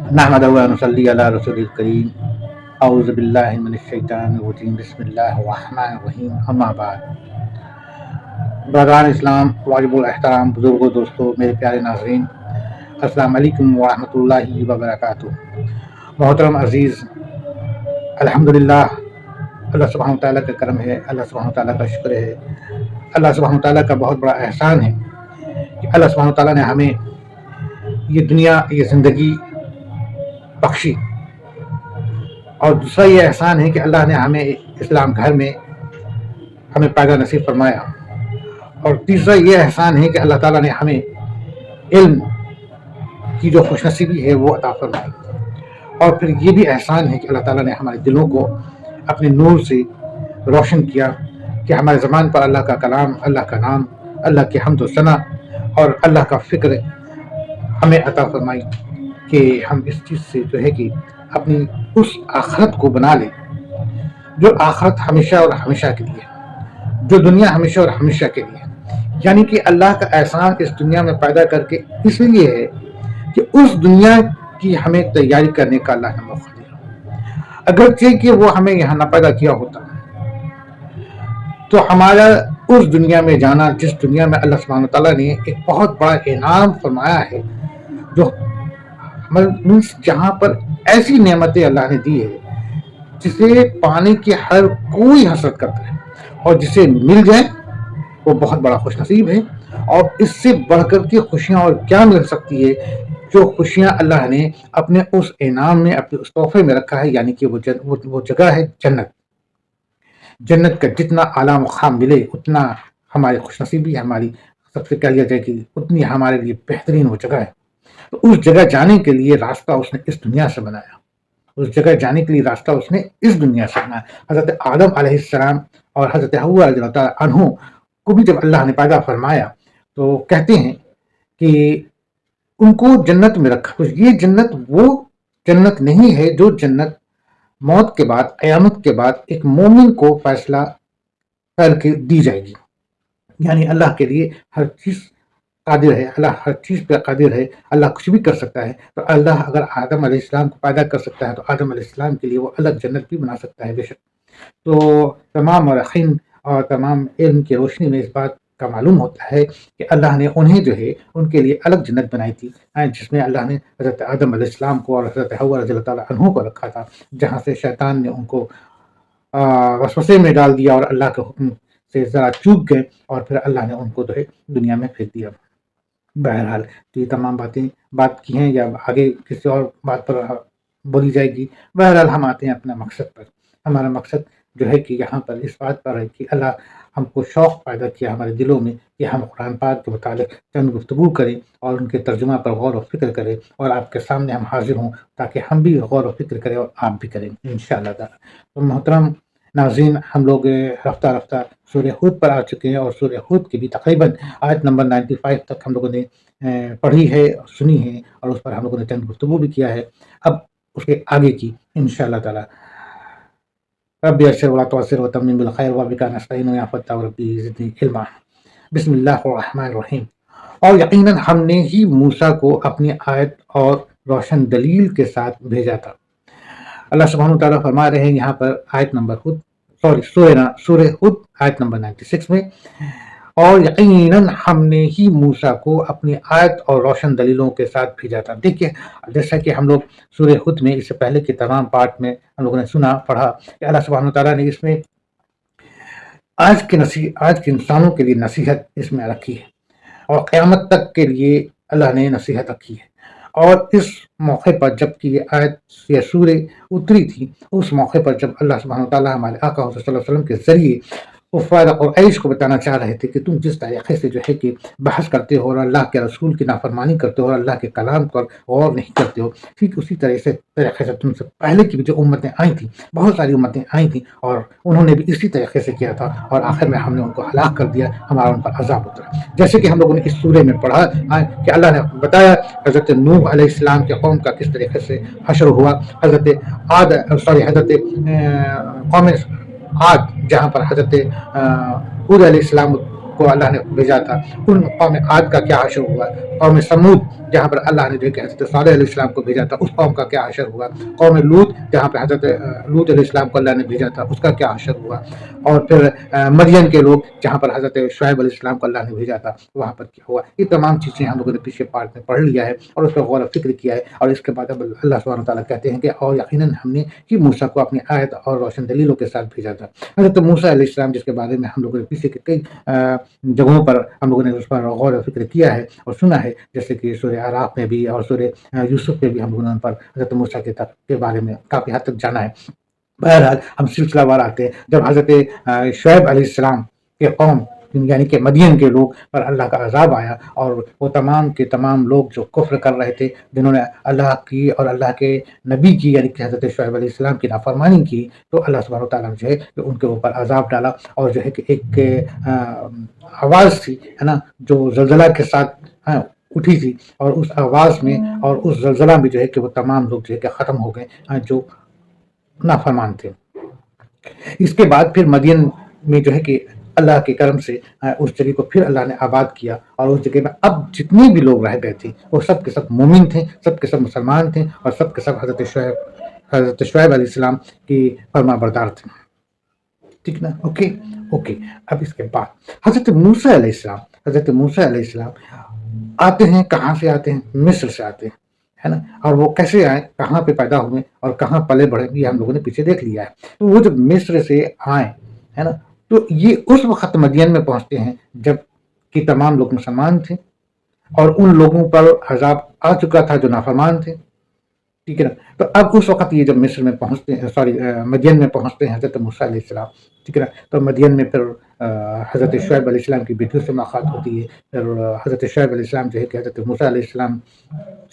نحمدہ و نصلی علی رسول الکریم اعوذ باللہ من الشیطان الرجیم بسم اللہ الرحمن الرحیم اما بعد برادران اسلام واجب الاحترام بزرگوں دوستوں میرے پیارے ناظرین السلام علیکم ورحمۃ اللہ وبرکاتہ محترم عزیز الحمدللہ اللہ سبحانہ تعالیٰ کا کرم ہے اللہ سبحانہ تعالیٰ کا شکر ہے اللہ سبحانہ تعالیٰ کا بہت بڑا احسان ہے کہ اللہ سبحانہ تعالیٰ نے ہمیں یہ دنیا یہ زندگی بخشی اور دوسرا یہ احسان ہے کہ اللہ نے ہمیں اسلام گھر میں ہمیں پیدا نصیب فرمایا اور تیسرا یہ احسان ہے کہ اللہ تعالیٰ نے ہمیں علم کی جو خوش نصیبی ہے وہ عطا فرمائی اور پھر یہ بھی احسان ہے کہ اللہ تعالیٰ نے ہمارے دلوں کو اپنے نور سے روشن کیا کہ ہمارے زبان پر اللہ کا کلام اللہ کا نام اللہ کی حمد و ثنا اور اللہ کا فکر ہمیں عطا فرمائی کہ ہم اس چیز سے جو ہے کہ اپنی اس آخرت کو بنا لیں جو آخرت ہمیشہ اور ہمیشہ کے لیے جو دنیا ہمیشہ اور ہمیشہ کے لیے یعنی کہ اللہ کا احسان اس دنیا میں پیدا کر کے اس لیے ہے کہ اس دنیا کی ہمیں تیاری کرنے کا اللہ نے موقع دیا اگرچہ کہ وہ ہمیں یہاں نہ پیدا کیا ہوتا تو ہمارا اس دنیا میں جانا جس دنیا میں اللہ سبحانہ تعالیٰ نے ایک بہت بڑا انعام فرمایا ہے جو جہاں پر ایسی نعمتیں اللہ نے دی ہے جسے پانے کی ہر کوئی حسرت کرتا ہے اور جسے مل جائے وہ بہت بڑا خوش نصیب ہے اور اس سے بڑھ کر کے خوشیاں اور کیا مل سکتی ہے جو خوشیاں اللہ نے اپنے اس انعام میں اپنے اس تحفے میں رکھا ہے یعنی کہ وہ جگہ ہے جنت کا جتنا اعلیٰ مقام ملے اتنا ہماری خوش نصیبی ہماری سب سے کہہ لیا جائے کہ اتنی ہمارے لیے بہترین وہ جگہ ہے تو اس جگہ جانے کے لیے راستہ اس نے اس دنیا سے بنایا اس جگہ جانے کے لیے راستہ اس نے اس دنیا سے بنایا حضرت آدم علیہ السلام اور حضرت حوا رضی اللہ تعالیٰ عنہ کو بھی جب اللہ نے پیدا فرمایا تو کہتے ہیں کہ ان کو جنت میں رکھا تو یہ جنت وہ جنت نہیں ہے جو جنت موت کے بعد قیامت کے بعد ایک مومن کو فیصلہ کر کے دی جائے گی یعنی اللہ کے لیے ہر چیز قادر ہے اللہ ہر چیز پہ قادر ہے اللہ کچھ بھی کر سکتا ہے تو اللہ اگر آدم علیہ السلام کو پیدا کر سکتا ہے تو آدم علیہ السلام کے لیے وہ الگ جنت بھی بنا سکتا ہے بے شک تو تمام مورخین اور تمام علم کی روشنی میں اس بات کا معلوم ہوتا ہے کہ اللہ نے انہیں جو ہے ان کے لیے الگ جنت بنائی تھی جس میں اللہ نے حضرت آدم علیہ السلام کو اور حضرت حوا رضی اللہ تعالیٰ عنہ کو رکھا تھا جہاں سے شیطان نے ان کو وسوسے میں ڈال دیا اور اللہ کے حکم سے ذرا چوک گئے اور پھر اللہ نے ان کو جو ہے دنیا میں پھینک دیا بہرحال تو یہ تمام بات کی ہیں یا آگے کسی اور بات پر بولی جائے گی بہرحال ہم آتے ہیں اپنا مقصد پر ہمارا مقصد جو ہے کہ یہاں پر اس بات پر ہے کہ اللہ ہم کو شوق پیدا کیا ہمارے دلوں میں کہ ہم قرآن پاک کے متعلق چند گفتگو کریں اور ان کے ترجمہ پر غور و فکر کریں اور آپ کے سامنے ہم حاضر ہوں تاکہ ہم بھی غور و فکر کریں اور آپ بھی کریں انشاءاللہ تعالی تو محترم ناظرین ہم لوگ رفتہ رفتہ سورہ ہود پر آ چکے ہیں اور سورہ ہود کی بھی تقریباً آیت نمبر 95 تک ہم لوگوں نے پڑھی ہے سنی ہے اور اس پر ہم لوگوں نے چند گفتگو بھی کیا ہے اب اس کے آگے کی انشاءاللہ تعالی رب یسر ولا تعسر وتمم بالخیر وبک نستعین یا فتاح ربی زدنی علما بسم اللہ الرحمن الرحیم اور یقیناً ہم نے ہی موسیٰ کو اپنی آیت اور روشن دلیل کے ساتھ بھیجا تھا اللہ سبحانہ تعالیٰ فرما رہے ہیں یہاں پر آیت نمبر سورہ ہود آیت نمبر 96 میں اور یقیناً ہم نے ہی موسیٰ کو اپنی آیت اور روشن دلیلوں کے ساتھ بھیجا تھا دیکھیے جیسا کہ ہم لوگ سورہ ہود میں اس سے پہلے کے تمام پارٹ میں ہم لوگوں نے سنا پڑھا کہ اللہ سبحانہ تعالیٰ نے اس میں آج کے انسانوں کے لیے نصیحت اس میں رکھی ہے اور قیامت تک کے لیے اللہ نے نصیحت رکھی ہے اور اس موقع پر جب کہ یہ آیت یا سورہ اتری تھی اس موقع پر جب اللہ سبحانہ تعالیٰ ہمارے آقا صلی اللہ علیہ وسلم کے ذریعے کفار قریش کو بتانا چاہ رہے تھے کہ تم جس طریقے سے جو ہے کہ بحث کرتے ہو اور اللہ کے رسول کی نافرمانی کرتے ہو اور اللہ کے کلام پر غور نہیں کرتے ہو ٹھیک اسی طریقے سے تم سے پہلے کی بھی جو امتیں آئی تھیں بہت ساری امتیں آئی تھیں اور انہوں نے بھی اسی طریقے سے کیا تھا اور آخر میں ہم نے ان کو ہلاک کر دیا ہمارا ان پر عذاب اترا جیسے کہ ہم لوگوں نے اس سورے میں پڑھا کہ اللہ نے بتایا حضرت نوح علیہ السلام کے قوم کا کس طریقے سے حشر ہوا حضرت قوم عاد جہاں پر حضرت ہود علیہ السلام کو اللہ نے بھیجا تھا ان قوم عاد کا کیا حشر ہوا قوم سمود جہاں پر اللہ نے جو کہ حضرت صالح علیہ السلام کو بھیجا تھا، اس قوم کا کیا حشر ہوا، قوم لوط جہاں پہ حضرت لوط علیہ السلام کو اللہ نے بھیجا تھا، اس کا کیا حشر ہوا، اور پھر مدین کے لوگ جہاں پر حضرت شعیب علیہ السلام کو اللہ نے بھیجا تھا وہاں پر کیا ہوا. یہ تمام چیزیں ہم لوگوں نے پیچھے پارٹ میں پڑھ لیا ہے اور اس پر غور و فکر کیا ہے. اور اس کے بعد اب اللہ سبحانہ وتعالیٰ کہتے ہیں کہ اور یقیناً ہم نے کہ موسیٰ کو اپنی آیت اور روشن دلیلوں کے ساتھ بھیجا تھا. حضرت موسیٰ علیہ السلام جس کے بارے میں ہم لوگوں نے پیچھے کے کئی جگہوں پر ہم لوگوں نے اس پر غور و فکر کیا ہے اور سنا ہے، جیسے کہ سورہ اعراف میں بھی اور سورہ یوسف میں بھی ہم لوگوں نے پر حضرت موسیٰ کے بارے میں کافی حد تک جانا ہے. بہرحال ہم سلسلہ وار آتے ہیں. جب حضرت شعیب علیہ السلام کے قوم یعنی کہ مدین کے لوگ پر اللہ کا عذاب آیا اور وہ تمام کے تمام لوگ جو کفر کر رہے تھے، جنہوں نے اللہ کی اور اللہ کے نبی کی یعنی کہ حضرت شعیب علیہ السلام کی نافرمانی کی، تو اللہ سبحانہ وتعالیٰ نے جو ہے کہ ان کے اوپر عذاب ڈالا. اور جو ہے کہ ایک آواز تھی ہے نا جو زلزلہ کے ساتھ اٹھی تھی، اور اس آواز میں اور اس زلزلہ میں جو ہے کہ وہ تمام لوگ جو ہے کہ ختم ہو گئے جو نافرمان تھے. اس کے بعد پھر مدین میں جو ہے کہ اللہ کے کرم سے اس جگہ کو پھر اللہ نے آباد کیا، اور اس جگہ میں اب جتنے بھی لوگ رہ گئے تھے وہ سب کے سب مومن تھے، سب کے سب مسلمان تھے، اور سب کے سب حضرت شعیب علیہ السلام کی فرما بردار تھے. ٹھیک نا؟ اوکے. اب اس کے بعد حضرت موسیٰ علیہ السلام آتے ہیں. کہاں سے آتے ہیں؟ مصر سے آتے ہیں، ہے نا. اور وہ کیسے آئے، کہاں پہ پیدا ہوئے اور کہاں پلے بڑھے، یہ ہم لوگوں نے پیچھے دیکھ لیا ہے. تو وہ جب مصر سے آئے ہے نا، تو یہ اس وقت مدین میں پہنچتے ہیں جب کہ تمام لوگ مسلمان تھے اور ان لوگوں پر عذاب آ چکا تھا جو نافرمان تھے. ٹھیک ہے نا. تو اب اس وقت یہ جب مصر میں پہنچتے ہیں، مدین میں پہنچتے ہیں حضرت موسیٰ علیہ السلام. ٹھیک ہے نا. تو مدین میں پھر حضرت شعیب علیہ السلام کی بیٹیوں سے ملاقات ہوتی ہے. پھر حضرت شعیب علیہ السلام جو ہے کہ حضرت موسیٰ علیہ السلام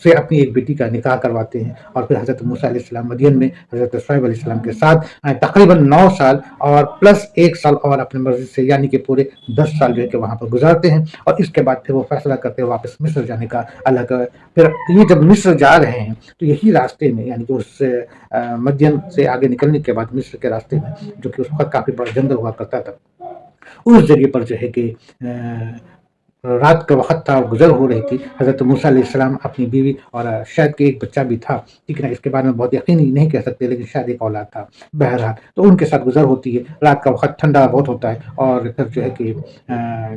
سے اپنی ایک بیٹی کا نکاح کرواتے ہیں، اور پھر حضرت موسیٰ علیہ السلام مدین میں حضرت شعیب علیہ السلام کے ساتھ تقریباً 9 سال اور پلس 1 سال اور اپنے مرضی سے یعنی کہ پورے 10 سال جو ہے کہ وہاں پر گزارتے ہیں. اور اس کے بعد پھر وہ فیصلہ کرتے ہیں واپس مصر جانے کا. اللہ کا پھر یہ جب مصر جا رہے ہیں تو یہی راستے میں یعنی کہ اس مدین سے آگے نکلنے کے بعد مصر کے راستے میں جو کہ اس وقت کافی بڑا جنگل ہوا کرتا تھا، اس جگہ پر جو ہے کہ رات کا وقت تھا اور گزر ہو رہی تھی. حضرت موسیٰ علیہ السلام اپنی بیوی اور شاید کہ ایک بچہ بھی تھا. ٹھیک ہے نا. اس کے بارے میں بہت یقینی نہیں کہہ سکتے لیکن شاید ایک اولاد تھا. بہرحال تو ان کے ساتھ گزر ہوتی ہے. رات کا وقت ٹھنڈا بہت ہوتا ہے، اور پھر جو ہے کہ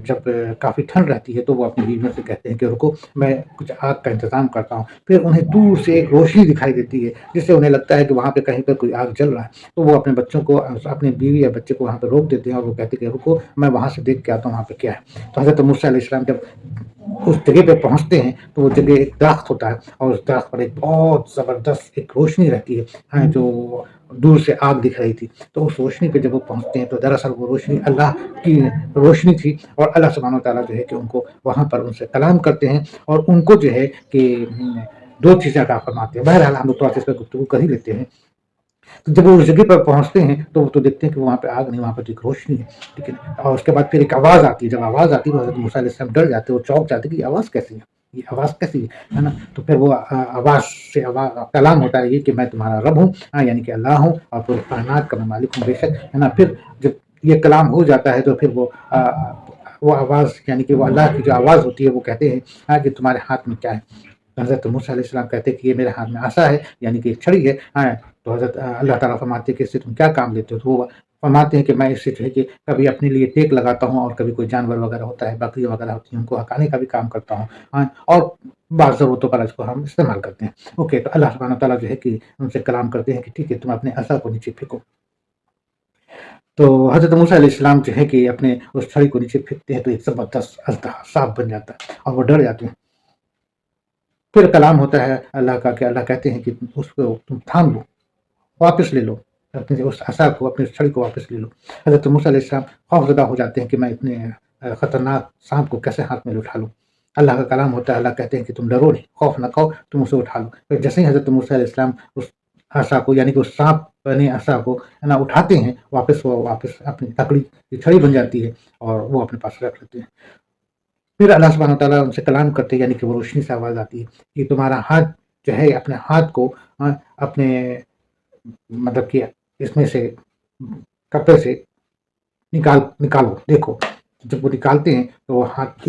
جب کافی ٹھنڈ رہتی ہے تو وہ اپنی بیویوں سے کہتے ہیں کہ رکو میں کچھ آگ کا انتظام کرتا ہوں. پھر انہیں دور سے ایک روشنی دکھائی دیتی ہے جس سے انہیں لگتا ہے کہ وہاں پہ کہیں پر کوئی آگ جل رہا ہے. تو وہ اپنے بچوں کو، اپنے بیوی یا بچے کو وہاں پہ روک دیتے ہیں اور وہ کہتے ہیں کہ رکو میں وہاں سے دیکھ کے آتا ہوں وہاں پہ کیا ہے. تو حضرت موسیٰ علیہ السلام جب اس جگہ پہ پہنچتے ہیں تو وہ جگہ ایک درخت ہوتا ہے، اور اس درخت پر ایک بہت زبردست ایک روشنی رہتی ہے جو دور سے آگ دکھ رہی تھی. تو اس روشنی پہ جب وہ پہنچتے ہیں تو دراصل وہ روشنی اللہ کی روشنی تھی، اور اللہ سبحانہ وتعالیٰ جو ہے کہ ان کو وہاں پر ان سے کلام کرتے ہیں اور ان کو جو ہے کہ 2 چیزیں عطا فرماتے ہیں. بہرحال ہم لوگ تھوڑا سا اس پہ گفتگو کر ہی لیتے ہیں. تو جب وہ اس جگہ پر پہنچتے ہیں تو وہ تو دیکھتے ہیں کہ وہاں پہ آگ نہیں، وہاں پہ ایک روشنی ہے. ٹھیک ہے. اور اس کے بعد پھر ایک آواز آتی ہے. جب آواز آتی ہے تو حضرت موسیٰ علیہ السلام ڈر جاتے ہیں، وہ چونک جاتے ہیں کہ یہ آواز کیسی ہے، یہ آواز کیسی ہے نا. تو پھر وہ آواز سے کلام ہوتا ہے یہ کہ میں تمہارا رب ہوں، یعنی کہ اللہ ہوں، اور پورے کائنات کا میں مالک ہوں بے شک، ہے نا. پھر جب یہ کلام ہو جاتا ہے تو پھر وہ آواز یعنی کہ وہ اللہ کی جو آواز ہوتی ہے وہ کہتے ہیں کہ تمہارے ہاتھ میں کیا ہے. حضرت موسیٰ علیہ السلام کہتے ہیں کہ یہ میرے ہاتھ میں عصا ہے یعنی کہ ایک چھڑی ہے. تو حضرت اللہ تعالیٰ فرماتے ہیں کہ اس سے تم کیا کام لیتے ہو. تو وہ فرماتے ہیں کہ میں اس سے جو ہے کہ کبھی اپنے لیے ٹیک لگاتا ہوں، اور کبھی کوئی جانور وغیرہ ہوتا ہے، بکری وغیرہ ہوتی ہیں، ان کو ہکانے کا بھی کام کرتا ہوں، اور بعض ضرورتوں پر اس کو ہم استعمال کرتے ہیں. اوکے. تو اللہ سبحانہ تعالیٰ جو ہے کہ ان سے کلام کرتے ہیں کہ ٹھیک ہے تم اپنے عصا کو نیچے پھینکو. تو حضرت موسیٰ علیہ السلام جو ہے کہ اپنے اس چھڑی کو نیچے پھینکتے ہیں تو ایک زبردست اژدہا صاف بن جاتا ہے اور وہ ڈر جاتے ہیں. پھر کلام ہوتا ہے اللہ کا کہ اللہ کہتے ہیں کہ اس کو تم تھام لو، واپس لے لو، اپنے اس عصا کو، اپنی چھڑی کو واپس لے لو. حضرت موسیٰ علیہ السلام خوفزدہ ہو جاتے ہیں کہ میں اتنے خطرناک سانپ کو کیسے ہاتھ میں اٹھا لوں. اللہ کا کلام ہوتا ہے، اللہ کہتے ہیں کہ تم ڈرو نہیں، خوف نہ کھاؤ، تم اسے اٹھا لو. پھر جیسے ہی حضرت موسیٰ علیہ السلام اس عصا کو یعنی کہ اس سانپ بنے عصا کو نا اٹھاتے ہیں، وہ واپس اپنی لکڑی کی چھڑی بن جاتی ہے اور وہ اپنے پاس رکھ لیتے ہیں. پھر اللہ سبحانہ تعالیٰ ان سے کلام کرتے ہیں یعنی کہ وہ روشنی سے آواز آتی ہے کہ تمہارا ہاتھ جو ہے اپنے ہاتھ کو اپنے مطلب کہ اس میں سے کپڑے سے نکالو. دیکھو جب وہ نکالتے ہیں تو وہ ہاتھ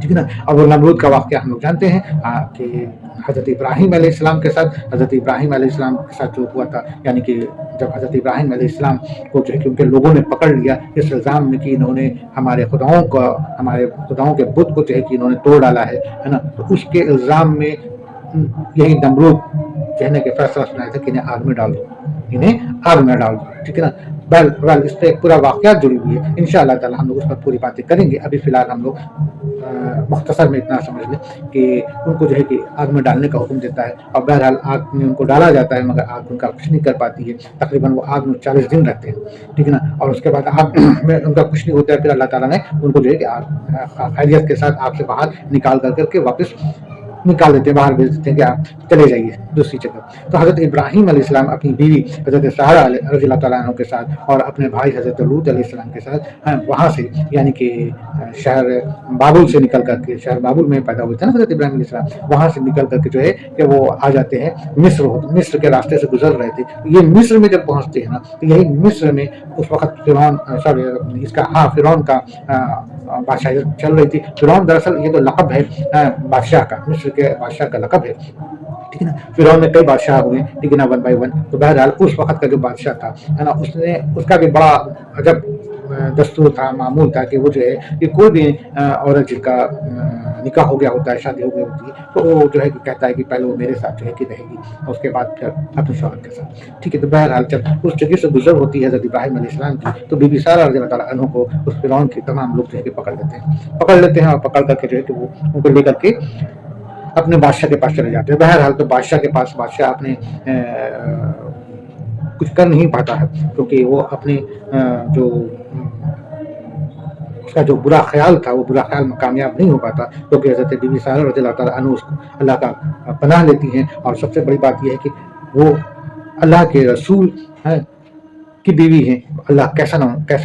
ٹھیک ہے نا. اب وہ نمرود کا واقعہ ہم لوگ جانتے ہیں کہ حضرت ابراہیم علیہ السلام کے ساتھ جو ہوا تھا، یعنی کہ جب حضرت ابراہیم علیہ السلام کو جو ہے کہ ان کے لوگوں نے پکڑ لیا اس الزام میں کہ انہوں نے ہمارے خداؤں کے بت کو جو ہے کہ انہوں نے توڑ ڈالا ہے نا. تو اس کے الزام میں یہی نمرود کہنے کے فیصلہ سنایا تھا کہ انہیں آگ میں ڈال دو، ٹھیک ہے نا. بہرحال اس پہ ایک پورا واقعات جڑی ہوئی ہے. انشاءاللہ تعالی ہم لوگ اس پر پوری باتیں کریں گے. ابھی فی الحال ہم لوگ مختصر میں اتنا سمجھ لیں کہ ان کو جو ہے کہ آگ میں ڈالنے کا حکم دیتا ہے، اور بہرحال آگ میں ان کو ڈالا جاتا ہے مگر آگ ان کا کچھ نہیں کر پاتی ہے. تقریباً وہ آگ میں 40 دن رہتے ہیں، ٹھیک ہے نا. اور اس کے بعد آگ میں ان کا کچھ نہیں ہوتا ہے. پھر اللہ تعالیٰ نے ان کو جو ہے کہ خیریت کے ساتھ آگ سے باہر نکال کر کے واپس نکال دیتے ہیں، باہر بھیج دیتے ہیں کہ آپ چلے جائیے دوسری جگہ. تو حضرت ابراہیم علیہ السلام اپنی بیوی حضرت سارہ رضی اللہ تعالیٰ عنہ کے ساتھ اور اپنے بھائی حضرت لوط علیہ السلام کے ساتھ وہاں سے، یعنی کہ شہر بابل سے نکل کر کے، شہر بابل میں پیدا ہوئے تھے نا حضرت ابراہیم علیہ السلام، وہاں سے نکل کر کے جو ہے کہ وہ آ جاتے ہیں مصر کے راستے سے گزر رہے تھے. یہ مصر میں جب پہنچتے ہیں نا تو یہی مصر میں اس وقت فرعون کا بادشاہیت چل رہی تھی. فرعون دراصل یہ تو لقب ہے بادشاہ کا، مصر کے بادشاہ کا لقب ہے، ٹھیک ہے نا. فرعون میں کئی بادشاہ ہوئے، ٹھیک ہے نا، 1 by 1. تو بہرحال اس وقت کا جو بادشاہ تھا ہے نا، اس کا بھی بڑا عجب دستور تھا، معمول تھا کہ وہ جو ہے کہ کوئی بھی عورت جن کا نکاح ہو گیا ہوتا ہے، شادی ہو گئی ہوتی ہے، تو وہ جو ہے کہ کہتا ہے کہ پہلے وہ میرے ساتھ جو ہے کہ رہے گی اور اس کے بعد پھر اپنے شوہر کے ساتھ، ٹھیک ہے. تو بہرحال جب اس جگہ سے گزر ہوتی ہے حضرت ابراہیم علیہ السلام کی، تو بی بی سارہ رضی اللہ تعالیٰ عنہ کو اس فرعون کے تمام لوگ جو ہے کہ پکڑ لیتے ہیں اور پکڑ کر کے جو ہے کہ وہ ان کو لے کر کے اپنے بادشاہ کے پاس چلے جاتے ہیں. بہرحال تو بادشاہ کے پاس بادشاہ اپنے کچھ کر نہیں پاتا ہے، کیونکہ وہ اپنے جو اس کا جو برا خیال تھا وہ برا خیال میں کامیاب نہیں ہو پاتا، کیونکہ حضرت بی بی سارہ رضی اللہ تعالیٰ عنہ اس کو اللہ کا پناہ لیتی ہیں. اور سب سے بڑی بات یہ ہے کہ وہ اللہ کے رسول کی بیوی ہیں. اللہ کیسے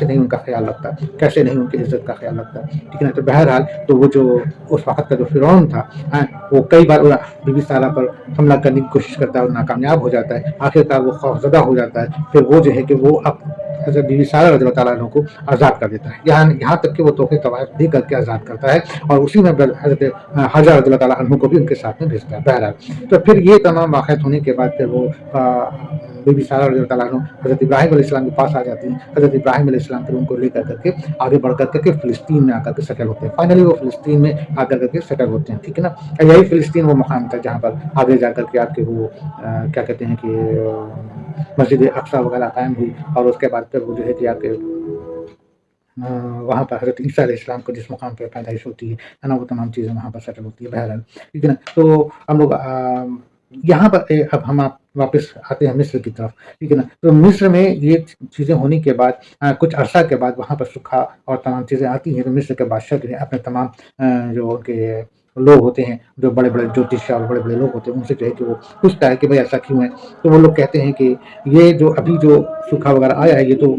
نہیں ان کا خیال رکھتا، کیسے نہیں ان کی عزت کا خیال رکھتا، ٹھیک ہے نا. تو بہرحال تو وہ جو اس وقت کا جو فرعون تھا وہ کئی بار بی بی سارہ پر حملہ کرنے کی کوشش کرتا ہے اور ناکامیاب ہو جاتا ہے. آخرکار وہ خوفزدہ ہو جاتا ہے. پھر وہ جو ہے کہ وہ حضرت بی بی سارہ رضی اللہ تعالیٰ عنہ کو آزاد کر دیتا ہے، یہاں تک کہ وہ تحفے طوائف دے کر کے آزاد کرتا ہے، اور اسی میں حضرت حجر رضی اللہ تعالیٰ عنہ کو بھی ان کے ساتھ میں بھیجتا ہے. بہرحال تو پھر یہ تمام واقعات ہونے کے بعد پھر وہ بی بی سارہ رضی اللہ تعالیٰ عنہ حضرت ابراہیم علیہ السلام کے پاس آ جاتی ہیں. حضرت ابراہیم علیہ السلام پھر ان کو لے کر کے آگے بڑھ کر کے فلسطین میں آ کر کے سیٹل ہوتے ہیں. فائنلی وہ فلسطین میں آ کر کے سیٹل ہوتے ہیں، ٹھیک ہے نا. یہی فلسطین وہ مقام تھا جہاں پر آگے جا کر کے آپ کے وہ کیا کہتے ہیں کہ مسجد اقصیٰ وغیرہ قائم ہوئی، اور اس کے بعد پھر وہ جو ہے کہ آپ کے وہاں پر حضرت عیسیٰ علیہ السلام کو جس مقام پہ پیدائش ہوتی ہے نا، وہ تمام چیزیں وہاں پر سیٹل ہوتی ہے. بہرحال ٹھیک ہے نا. تو ہم لوگ یہاں پر اب ہم واپس آتے ہیں مصر کی طرف، ٹھیک ہے نا. تو مصر میں یہ چیزیں ہونے کے بعد کچھ عرصہ کے بعد وہاں پر سکھا اور تمام چیزیں آتی ہیں. تو مصر کے بادشاہ جو ہے اپنے تمام جو ان کے لوگ ہوتے ہیں، جو بڑے بڑے جوتش اور بڑے بڑے لوگ ہوتے ہیں، ان سے جو ہے کہ وہ پوچھتا ہے کہ بھائی ایسا کیوں ہے. تو وہ لوگ کہتے ہیں کہ یہ جو ابھی جو سوکھا وغیرہ آیا ہے یہ تو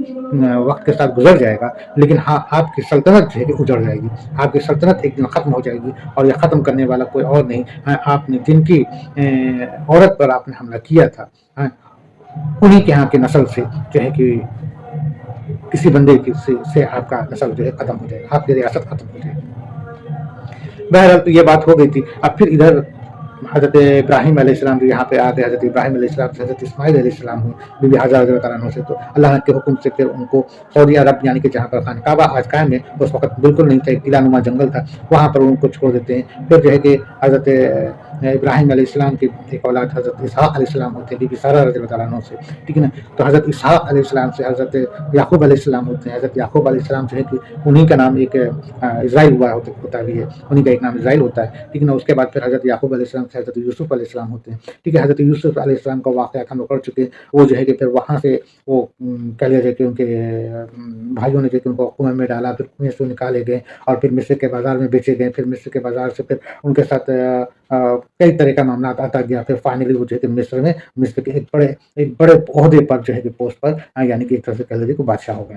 وقت کے ساتھ گزر جائے گا، لیکن ہاں آپ کی سلطنت جو ہے کہ اجڑ جائے گی. آپ کی سلطنت ایک دن ختم ہو جائے گی، اور یہ ختم کرنے والا کوئی اور نہیں، آپ نے جن کی عورت پر آپ نے حملہ کیا تھا انہی کے یہاں کی نسل سے جو ہے کہ کسی بندے سے آپ کا نسل جو ہے ختم ہو جائے گا، آپ کی ریاست ختم ہو جائے گی. بہرحال تو یہ بات ہو گئی تھی. اب پھر ادھر حضرت ابراہیم علیہ السلام جو یہاں پہ آتے، حضرت ابراہیم علیہ السلام سے حضرت اسماعیل علیہ السلام ہوئے، بی بی حاجرہ رضی اللہ تعالیٰ عنہ سے. تو اللہ کے حکم سے پھر ان کو سعودی عرب، یعنی کہ جہاں پر خانہ کعبہ آج قائم ہے، اس وقت بالکل نہیں تھا، ایک قلعہ نما جنگل تھا، وہاں پر ان کو چھوڑ دیتے ہیں. پھر جو ہے کہ حضرت ابراہیم علیہ السلام کی ایک اولاد حضرت اسحاق علیہ السلام ہوتے ہیں بی بی سارہ رضی اللہ تعالیٰ عنہ سے، ٹھیک ہے نا. تو حضرت اسحاق علیہ السلام سے حضرت یعقوب علیہ السلام ہوتے ہیں. حضرت یعقوب علیہ السلام جو ہے کہ انہی کا نام ایک اسرائیل ہوتا بھی ہے، انہی کا ایک نام اسرائیل ہوتا ہے، ٹھیک ہے نا. اس کے بعد پھر حضرت یعقوب علیہ السلام سے حضرت یوسف علیہ السلام ہوتے ہیں، ٹھیک ہے. حضرت یوسف علیہ السلام کا واقعات ہم لوگ پڑھ چکے ہیں. وہ جو ہے کہ پھر وہاں سے وہ کہہ لیا جائے کہ ان کے بھائیوں نے جو کہ ان کو کنویں میں ڈالا، پھر کنویں سے نکالے گئے اور پھر مصر کے بازار میں بیچے گئے. پھر مصر کے بازار سے پھر ان کے ساتھ کئی طرح کا معاملات آتا گیا. پھر فائنلی وہ جو ہے کہ مصر کے ایک بڑے عہدے پر جو ہے کہ پوسٹ پر، یعنی کہ ایک طرح سے کہہ لیجیے کہ بادشاہ ہو گئے.